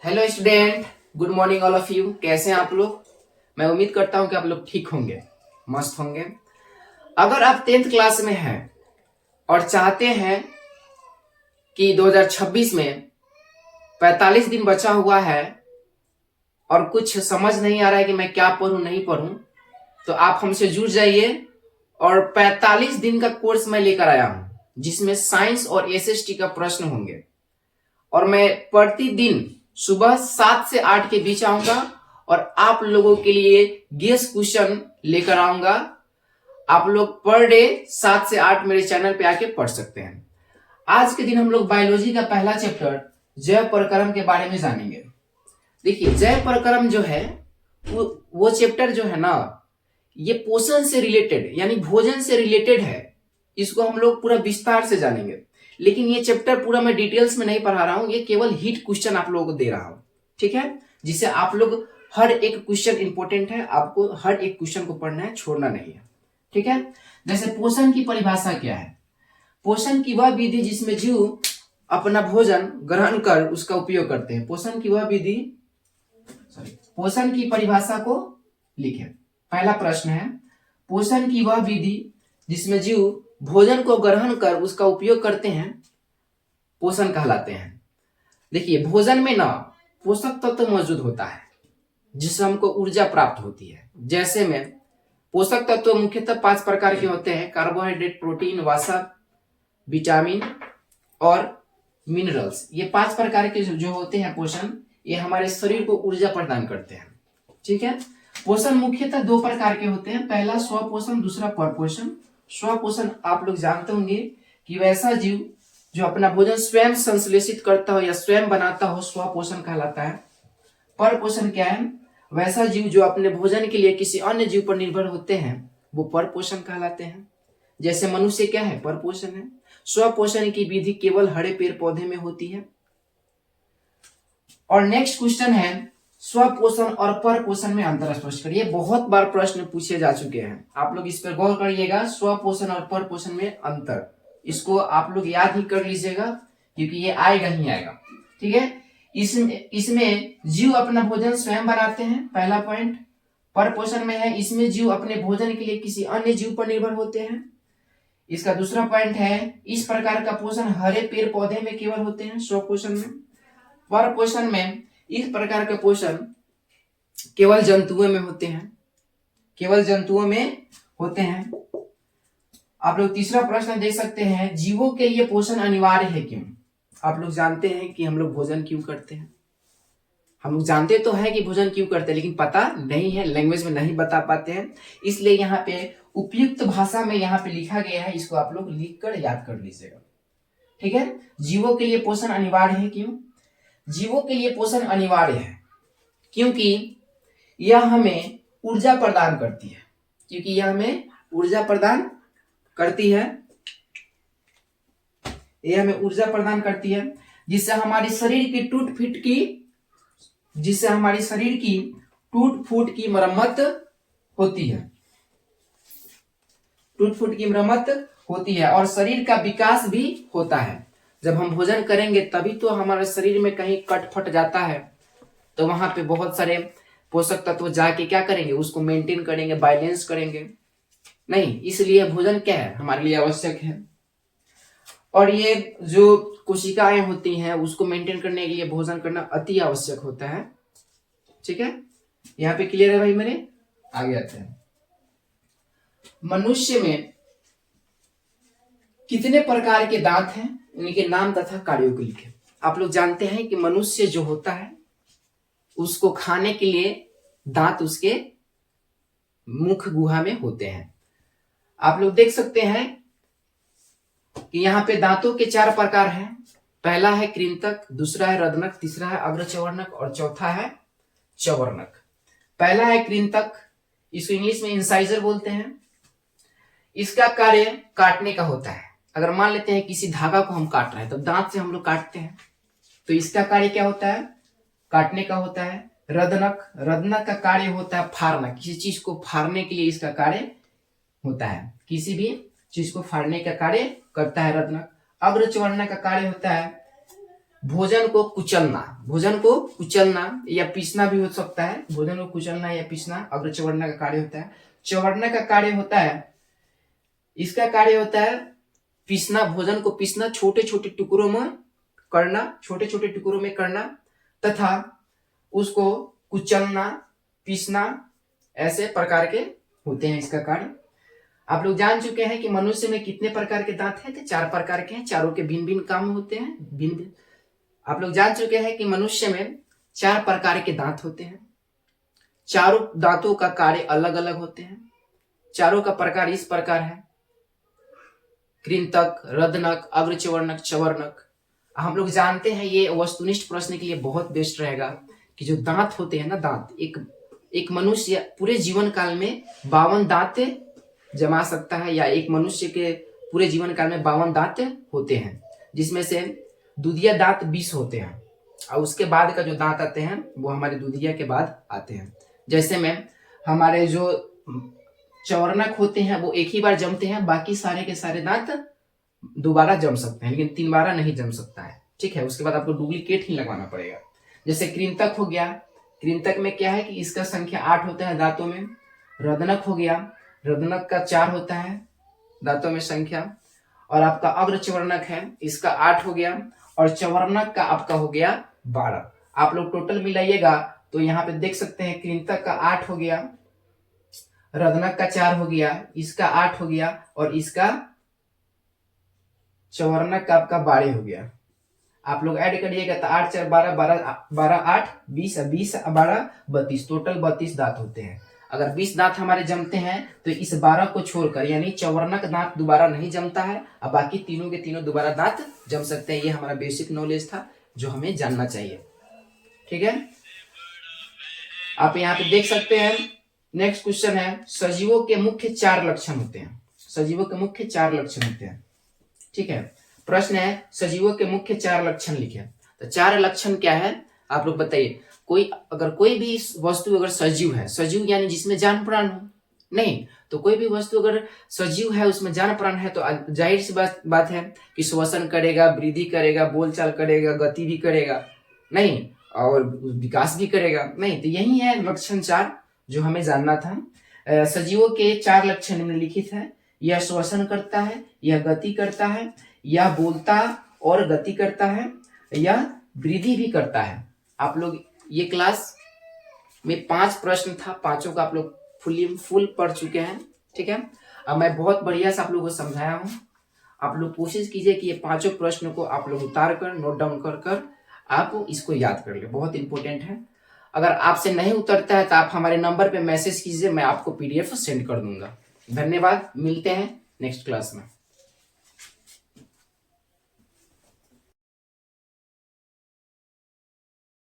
Hello student, good morning all of you. कैसे हैं आप लोग? मैं उम्मीद करता हूं कि आप लोग ठीक होंगे, मस्त होंगे। अगर आप 10th क्लास में हैं और चाहते हैं कि 2026 में 45 दिन बचा हुआ है और कुछ समझ नहीं आ रहा है कि मैं क्या पढूं नहीं पढूं, तो आप हमसे जुड़ जाइए। और 45 दिन का कोर्स मैं लेकर आया हूं जिसमें साइंस और एसएसटी का प्रश्न होंगे। और मैं प्रतिदिन सुबह 7 से 8 के बीच आऊंगा और आप लोगों के लिए गेस क्वेश्चन लेकर आऊंगा। आप लोग पर डे 7 से 8 मेरे चैनल पे आके पढ़ सकते हैं। आज के दिन हम लोग बायोलॉजी का पहला चैप्टर जैव प्रकरण के बारे में जानेंगे। देखिए, जैव प्रकरण जो है वो चैप्टर जो है ना, ये पोषण से रिलेटेड यानी भोजन से रिलेटेड है। इसको हम लोग पूरा विस्तार से जानेंगे, लेकिन ये चैप्टर पूरा मैं डिटेल्स में नहीं पढ़ा रहा हूं। ये केवल हिट क्वेश्चन आप लोगों को दे रहा हूं, ठीक है? जिससे आप लोग हर एक क्वेश्चन इंपॉर्टेंट है, आपको हर एक क्वेश्चन को पढ़ना है, छोड़ना नहीं है, ठीक है? जैसे पोषण की परिभाषा क्या है? पोषण की वह विधि जिसमें जीव अपना भोजन ग्रहण कर उसका उपयोग करते हैं। पोषण की वह विधि, पोषण की परिभाषा को लिखें। पहला प्रश्न है, पोषण की वह विधि जिसमें जीव भोजन को ग्रहण कर उसका उपयोग करते हैं, पोषण कहलाते हैं। देखिए, भोजन में ना पोषक तत्व मौजूद होता है जिससे हमको ऊर्जा प्राप्त होती है। जैसे में पोषक तत्व मुख्यतः 5 प्रकार के होते हैं: कार्बोहाइड्रेट, प्रोटीन, वसा, विटामिन और मिनरल्स। ये 5 प्रकार के जो होते हैं पोषण, ये हमारे शरीर को ऊर्जा प्रदान करते हैं, ठीक है? पोषण मुख्यतः 2 प्रकार के होते हैं। पहला स्वपोषण, दूसरा परपोषण। स्वपोषण आप लोग जानते होंगे कि वैसा जीव जो अपना भोजन स्वयं संश्लेषित करता हो या स्वयं बनाता हो, स्वपोषण कहलाता है। परपोषण क्या है? वैसा जीव जो अपने भोजन के लिए किसी अन्य जीव पर निर्भर होते हैं, वो परपोषण कहलाते हैं। जैसे मनुष्य क्या है? परपोषण है। स्वपोषण की विधि केवल हरे पेड़ पौधे में होती है। और नेक्स्ट क्वेश्चन है, स्वपोषण और परपोषण में अंतर स्पष्ट करिए। बहुत बार प्रश्न पूछे जा चुके हैं, आप लोग इस पर गौर करिएगा। स्वपोषण और परपोषण में अंतर, इसको आप लोग याद ही कर लीजिएगा क्योंकि ये आएगा ही आएगा, ठीक है? इसमें जीव अपना भोजन स्वयं बनाते हैं, पहला पॉइंट। परपोषण में है, इसमें जीव अपने भोजन के लिए किसी अन्य जीव पर निर्भर होते हैं। इसका दूसरा पॉइंट है, इस प्रकार का पोषण हरे पेड़ पौधे में केवल होते हैं, स्वपोषण में। परपोषण में इस प्रकार का पोषण केवल जंतुओं में होते हैं, केवल जंतुओं में होते हैं। आप लोग तीसरा प्रश्न देख सकते हैं, जीवों के लिए पोषण अनिवार्य है क्यों? आप लोग जानते हैं कि हम लोग भोजन क्यों करते हैं। हम लोग जानते तो है कि भोजन क्यों करते हैं, लेकिन पता नहीं है, लैंग्वेज में नहीं बता पाते हैं। इसलिए यहाँ पे उपयुक्त भाषा में यहाँ पे लिखा गया है, इसको आप लोग लिख कर याद कर लीजिएगा, ठीक है? जीवों के लिए पोषण अनिवार्य है क्यों? जीवों के लिए पोषण अनिवार्य है क्योंकि यह हमें ऊर्जा प्रदान करती है, क्योंकि यह हमें ऊर्जा प्रदान करती है, यह हमें ऊर्जा प्रदान करती है जिससे हमारी शरीर की टूट फूट की मरम्मत होती है, टूट फूट की मरम्मत होती है और शरीर का विकास भी होता है। जब हम भोजन करेंगे तभी तो हमारे शरीर में कहीं कट फट जाता है, तो वहां पे बहुत सारे पोषक तत्व जाके क्या करेंगे, उसको मेंटेन करेंगे, बैलेंस करेंगे नहीं। इसलिए भोजन क्या है, हमारे लिए आवश्यक है। और ये जो कोशिकाएं होती हैं उसको मेंटेन करने के लिए भोजन करना अति आवश्यक होता है, ठीक है? यहाँ पे क्लियर है भाई मेरे? आगे आते हैं। मनुष्य में कितने प्रकार के दांत हैं, उनके नाम तथा कार्यों को लिखें। आप लोग जानते हैं कि मनुष्य जो होता है उसको खाने के लिए दांत उसके मुख गुहा में होते हैं। आप लोग देख सकते हैं कि यहाँ पे दांतों के 4 प्रकार हैं। पहला है कृंतक, दूसरा है रदनक, तीसरा है अग्रचवर्णक और चौथा है चवर्णक। पहला है कृंतक, इसको इंग्लिश में इंसाइजर बोलते हैं। इसका कार्य काटने का होता है। अगर मान लेते हैं किसी धागा को हम काट रहे हैं तो दांत से हम लोग काटते हैं, तो इसका कार्य क्या होता है, काटने का होता है। रदनक का कार्य होता है फाड़ना, किसी चीज को फाड़ने के लिए इसका कार्य होता है, किसी भी चीज को फाड़ने का कार्य करता है रदनक। अग्रचवर्णक का कार्य होता है भोजन को कुचलना, भोजन को कुचलना या पीसना भी हो सकता है। भोजन को कुचलना या पीसना अग्र चवर्णक का कार्य होता है। चवर्णक का कार्य होता है, इसका कार्य होता है पीसना, भोजन को पीसना, छोटे छोटे टुकड़ों में करना, छोटे छोटे टुकड़ों में करना तथा उसको कुचलना, पीसना, ऐसे प्रकार के होते हैं इसका कार्य। आप लोग जान चुके हैं कि मनुष्य में कितने प्रकार के दांत हैं? तो 4 प्रकार के हैं। चारों के भिन्न भिन्न काम होते हैं, भिन्न। आप लोग जान चुके हैं कि मनुष्य में 4 प्रकार के दांत होते हैं। चारों दांतों का कार्य अलग अलग होते हैं। चारों का प्रकार इस प्रकार है, कृंतक, रदनक, अग्रचवर्णक, चवर्णक। हम लोग जानते हैं, ये वस्तुनिष्ठ प्रश्न के लिए बहुत बेस्ट रहेगा कि जो दांत होते हैं ना, दांत, एक मनुष्य पूरे जीवन काल में 52 दांत जमा सकता है, या एक मनुष्य के पूरे जीवन काल में 52 दांत होते हैं, जिसमें से दूधिया दांत 20 होते हैं और उसके बाद का जो दांत आते हैं वो हमारे दूधिया के बाद आते हैं। जैसे में हमारे जो चवर्णक होते हैं वो एक ही बार जमते हैं, बाकी सारे के सारे दांत दोबारा जम सकते हैं, लेकिन 3 बार नहीं जम सकता है। ठीक है, उसके बाद आपको डुप्लीकेट ही लगवाना पड़ेगा। जैसे कृंतक हो गया, कृंतक में क्या है कि इसका संख्या 8 होता है दांतों में। रदनक हो गया, रदनक का 4 होता है दांतों में संख्या। और आपका अग्रचवर्णक है, इसका 8 हो गया, और चवर्णक का आपका हो गया 12। आप लोग टोटल मिलाइएगा तो यहाँ पे देख सकते हैं कृंतक का 8 हो गया, रदनक का 4 हो गया, इसका 8 हो गया, और इसका चवर्णक का आपका 12 हो गया। आप लोग ऐड करिएगा तो 8 4 12, 12 8 20, 20 12 32, टोटल 32 दांत होते हैं। अगर 20 दांत हमारे जमते हैं तो इस 12 को छोड़कर, यानी चवर्णक दांत दोबारा नहीं जमता है, अब बाकी तीनों के तीनों दोबारा दांत जम सकते हैं। ये हमारा बेसिक नॉलेज था जो हमें जानना चाहिए। ठीक है, आप यहाँ पे देख सकते हैं। नेक्स्ट क्वेश्चन है, सजीवों के मुख्य 4 लक्षण होते हैं। सजीवों के मुख्य 4 लक्षण होते हैं। ठीक है, प्रश्न है सजीवों के मुख्य 4 लक्षण लिखे। तो 4 लक्षण क्या है आप लोग बताइए। अगर कोई भी वस्तु अगर सजीव है, सजीव यानी जिसमें जान प्राण हो, नहीं तो कोई भी वस्तु अगर सजीव है उसमें जान प्राण है तो जाहिर सी बात है कि श्वसन करेगा, वृद्धि करेगा, बोलचाल करेगा, गति भी करेगा, नहीं और विकास भी करेगा, नहीं। तो यही है लक्षण 4 जो हमें जानना था। सजीवों के 4 लक्षण निम्नलिखित है। यह श्वसन करता है, यह गति करता है, यह बोलता और गति करता है, यह वृद्धि भी करता है। आप लोग ये क्लास में 5 प्रश्न था, पांचों का आप लोग फुल पढ़ चुके हैं। ठीक है, अब मैं बहुत बढ़िया से आप लोगों को समझाया हूँ। आप लोग कोशिश कीजिए कि ये 5 प्रश्न को आप लोग उतार कर, नोट डाउन कर आप इसको याद कर ले, बहुत इंपॉर्टेंट है। अगर आपसे नहीं उतरता है तो आप हमारे नंबर पे मैसेज कीजिए, मैं आपको PDF सेंड कर दूंगा। धन्यवाद, मिलते हैं नेक्स्ट क्लास में।